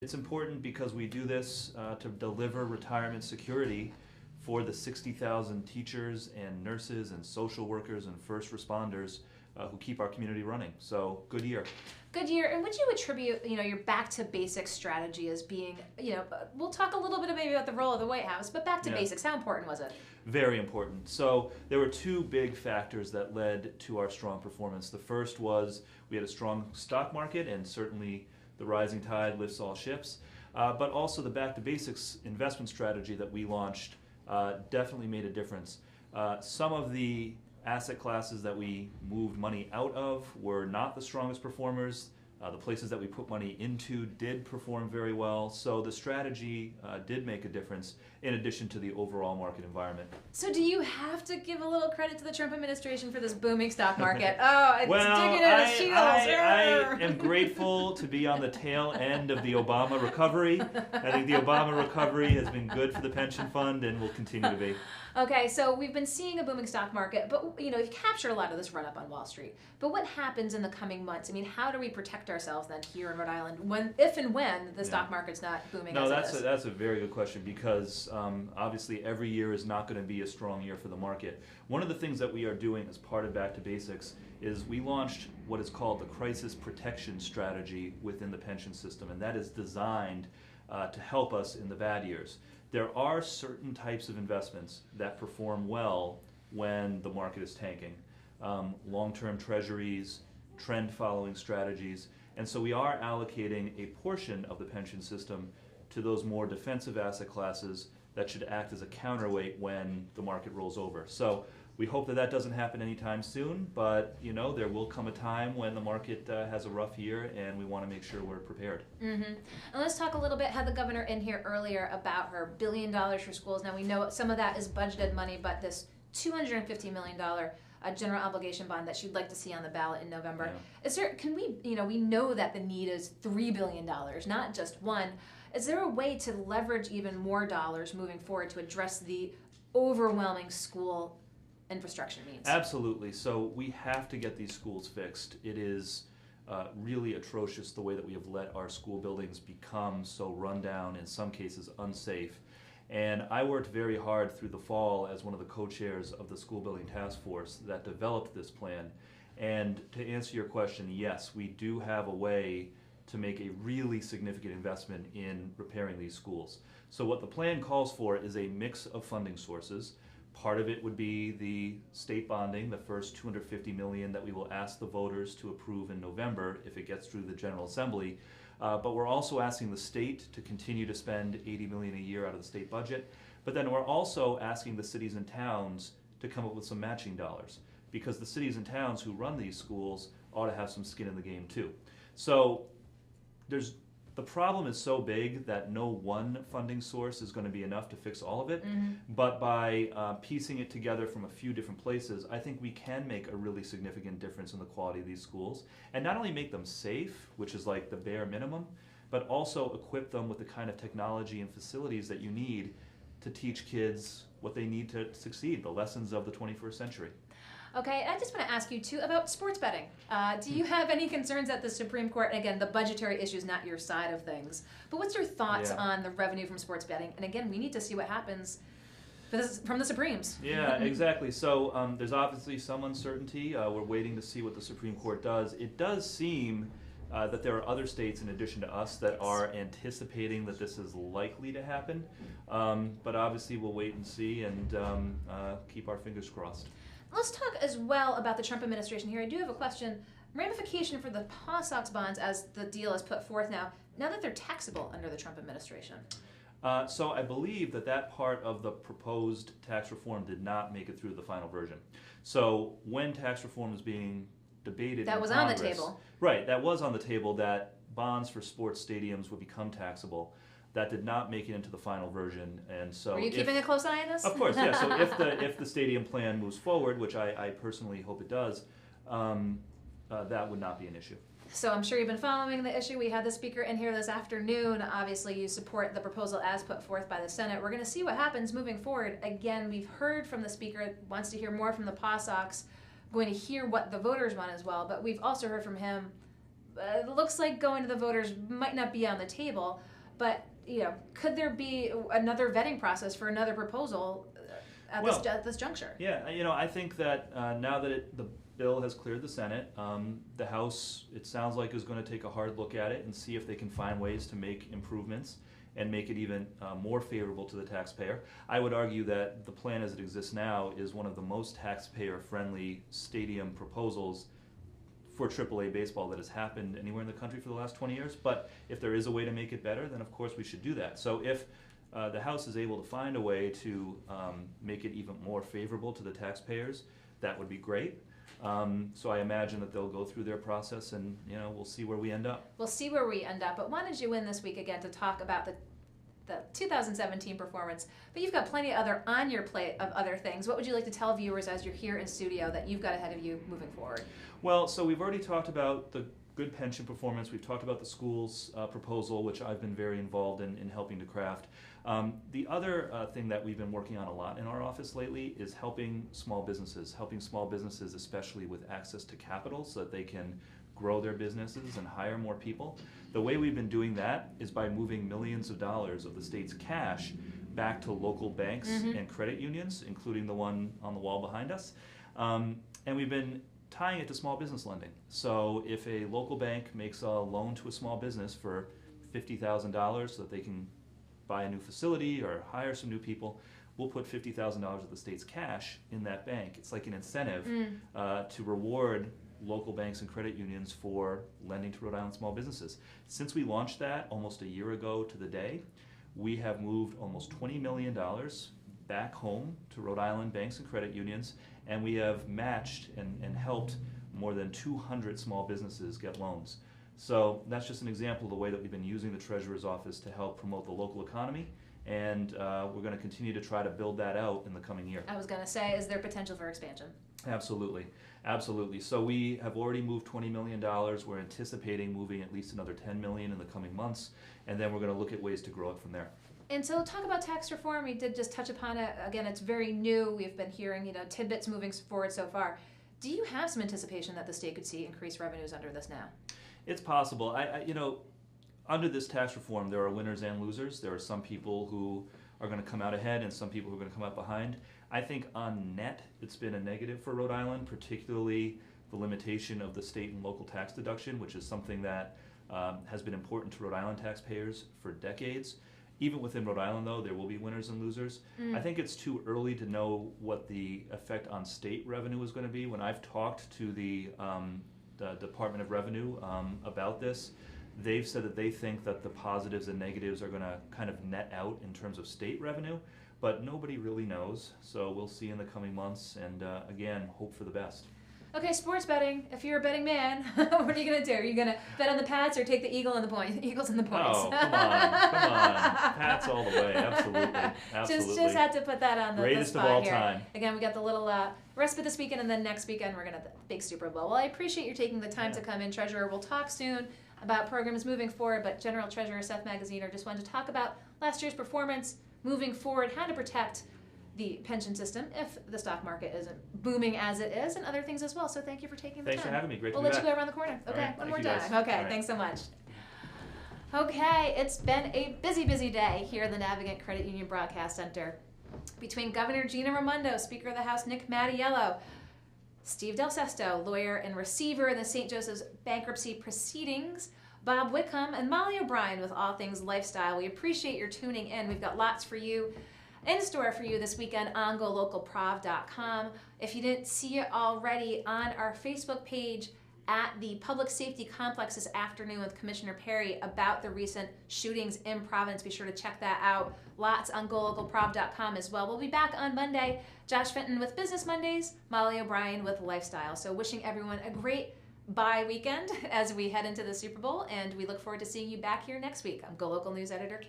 It's important because we do this to deliver retirement security for the 60,000 teachers and nurses and social workers and first responders who keep our community running. So, good year. Good year. And would you attribute, your back to basics strategy as being, we'll talk a little bit maybe about the role of the White House, but back to basics, how important was it? Very important. So there were two big factors that led to our strong performance. The first was we had a strong stock market, and certainly the rising tide lifts all ships. But also the back to basics investment strategy that we launched definitely made a difference. Some of the asset classes that we moved money out of were not the strongest performers. The places that we put money into did perform very well. So the strategy did make a difference in addition to the overall market environment. So do you have to give a little credit to the Trump administration for this booming stock market? Oh, it's digging in its heels. I am grateful to be on the tail end of the Obama recovery. I think the Obama recovery has been good for the pension fund and will continue to be. Okay, so we've been seeing a booming stock market, but you've captured a lot of this run-up on Wall Street. But what happens in the coming months? I mean, how do we protect ourselves then here in Rhode Island if and when the stock market's not booming as it is? That's a very good question because obviously every year is not going to be a strong year for the market. One of the things that we are doing as part of Back to Basics is we launched what is called the Crisis Protection Strategy within the pension system, and that is designed to help us in the bad years. There are certain types of investments that perform well when the market is tanking. Long-term treasuries, trend-following strategies, and so we are allocating a portion of the pension system to those more defensive asset classes that should act as a counterweight when the market rolls over. So we hope that that doesn't happen anytime soon, but there will come a time when the market has a rough year, and we want to make sure we're prepared. Mm-hmm. And let's talk a little bit, had the governor in here earlier about her $1 billion for schools. Now we know some of that is budgeted money, but this $250 million general obligation bond that she'd like to see on the ballot in November. Yeah. We know that the need is $3 billion, not just one. Is there a way to leverage even more dollars moving forward to address the overwhelming school infrastructure needs? Absolutely. So we have to get these schools fixed. It is really atrocious the way that we have let our school buildings become so run down, in some cases unsafe. And I worked very hard through the fall as one of the co-chairs of the school building task force that developed this plan. And to answer your question, yes, we do have a way to make a really significant investment in repairing these schools. So what the plan calls for is a mix of funding sources. Part of it would be the state bonding, the first $250 million that we will ask the voters to approve in November if it gets through the General Assembly. But we're also asking the state to continue to spend $80 million a year out of the state budget. But then we're also asking the cities and towns to come up with some matching dollars, because the cities and towns who run these schools ought to have some skin in the game too. So the problem is so big that no one funding source is going to be enough to fix all of it. Mm-hmm. But by piecing it together from a few different places, I think we can make a really significant difference in the quality of these schools, and not only make them safe, which is like the bare minimum, but also equip them with the kind of technology and facilities that you need to teach kids what they need to succeed, the lessons of the 21st century. Okay, I just want to ask you, too, about sports betting. Do you have any concerns at the Supreme Court? And again, the budgetary issue is not your side of things. But what's your thoughts on the revenue from sports betting? And again, we need to see what happens from the Supremes. Yeah, exactly. So there's obviously some uncertainty. We're waiting to see what the Supreme Court does. It does seem that there are other states in addition to us that are anticipating that this is likely to happen. But obviously we'll wait and see and keep our fingers crossed. Let's talk as well about the Trump administration here. I do have a question. Ramification for the PawSox bonds as the deal is put forth now that they're taxable under the Trump administration. So I believe that part of the proposed tax reform did not make it through the final version. So when tax reform was being debated that was Congress, on the table. Right, that was on the table, that bonds for sports stadiums would become taxable. That did not make it into the final version, and so. Are you keeping a close eye on this? Of course, yeah. So if the stadium plan moves forward, which I personally hope it does, that would not be an issue. So I'm sure you've been following the issue. We had the speaker in here this afternoon. Obviously, you support the proposal as put forth by the Senate. We're going to see what happens moving forward. Again, we've heard from the speaker, wants to hear more from the PawSox, going to hear what the voters want as well. But we've also heard from him it looks like going to the voters might not be on the table, but could there be another vetting process for another proposal at this juncture? Yeah, I think that now that the bill has cleared the Senate, the House, it sounds like, is going to take a hard look at it and see if they can find ways to make improvements and make it even more favorable to the taxpayer. I would argue that the plan as it exists now is one of the most taxpayer-friendly stadium proposals for AAA baseball that has happened anywhere in the country for the last 20 years. But if there is a way to make it better, then of course we should do that. So if the House is able to find a way to make it even more favorable to the taxpayers, that would be great. So I imagine that they'll go through their process, and we'll see where we end up. We'll see where we end up. But why did you win this week again to talk about the 2017 performance? But you've got plenty on your plate of other things. What would you like to tell viewers as you're here in studio that you've got ahead of you moving forward? Well, so we've already talked about the good pension performance. We've talked about the school's proposal, which I've been very involved in helping to craft. The other thing that we've been working on a lot in our office lately is helping small businesses especially with access to capital so that they can grow their businesses and hire more people. The way we've been doing that is by moving millions of dollars of the state's cash back to local banks and credit unions, including the one on the wall behind us. And we've been tying it to small business lending. So if a local bank makes a loan to a small business for $50,000 so that they can buy a new facility or hire some new people, we'll put $50,000 of the state's cash in that bank. It's like an incentive to reward local banks and credit unions for lending to Rhode Island small businesses. Since we launched that almost a year ago to the day, we have moved almost $20 million back home to Rhode Island banks and credit unions, and we have matched and helped more than 200 small businesses get loans. So that's just an example of the way that we've been using the Treasurer's Office to help promote the local economy, and we're going to continue to try to build that out in the coming year. I was going to say, is there potential for expansion? Absolutely. Absolutely. So we have already moved $20 million. We're anticipating moving at least another $10 million in the coming months, and then we're going to look at ways to grow it from there. And so talk about tax reform. We did just touch upon it. Again, it's very new. We've been hearing, tidbits moving forward so far. Do you have some anticipation that the state could see increased revenues under this now? It's possible. Under this tax reform, there are winners and losers. There are some people who are going to come out ahead and some people who are going to come out behind. I think on net, it's been a negative for Rhode Island, particularly the limitation of the state and local tax deduction, which is something that has been important to Rhode Island taxpayers for decades. Even within Rhode Island, though, there will be winners and losers. I think it's too early to know what the effect on state revenue is going to be. When I've talked to the Department of Revenue about this, they've said that they think that the positives and negatives are going to kind of net out in terms of state revenue, but nobody really knows. So we'll see in the coming months, and again, hope for the best. Okay, sports betting. If you're a betting man, what are you going to do? Are you going to bet on the Pats or take the Eagles and the points? Oh, come on. Pats all the way. Absolutely. Just had to put that on the greatest spot of all here. time. Again, we got the little respite this weekend, and then next weekend we're going to have the big Super Bowl. Well, I appreciate you taking the time to come in, Treasurer. We'll talk soon about programs moving forward, but General Treasurer Seth Magaziner just wanted to talk about last year's performance, moving forward, how to protect the pension system if the stock market isn't booming as it is, and other things as well. So thank you for taking the time. Thanks for having me. Great to we'll be let back. You go around the corner. Okay, right, one more guys. time. Okay, right. Thanks so much. Okay, it's been a busy day here in the Navigant Credit Union Broadcast Center. Between Governor Gina Raimondo, Speaker of the House Nick Mattiello, Steve Del Sesto, lawyer and receiver in the St. Joseph's bankruptcy proceedings, Bob Wickham, and Molly O'Brien with all things lifestyle. We appreciate your tuning in. We've got lots for you in store for you this weekend on golocalprov.com. If you didn't see it already, on our Facebook page at the Public Safety Complex this afternoon with Commissioner Perry about the recent shootings in Providence. Be sure to check that out. Lots on golocalprov.com as well. We'll be back on Monday. Josh Fenton with Business Mondays, Molly O'Brien with Lifestyle. So wishing everyone a great bye weekend as we head into the Super Bowl, and we look forward to seeing you back here next week. I'm Go Local News Editor.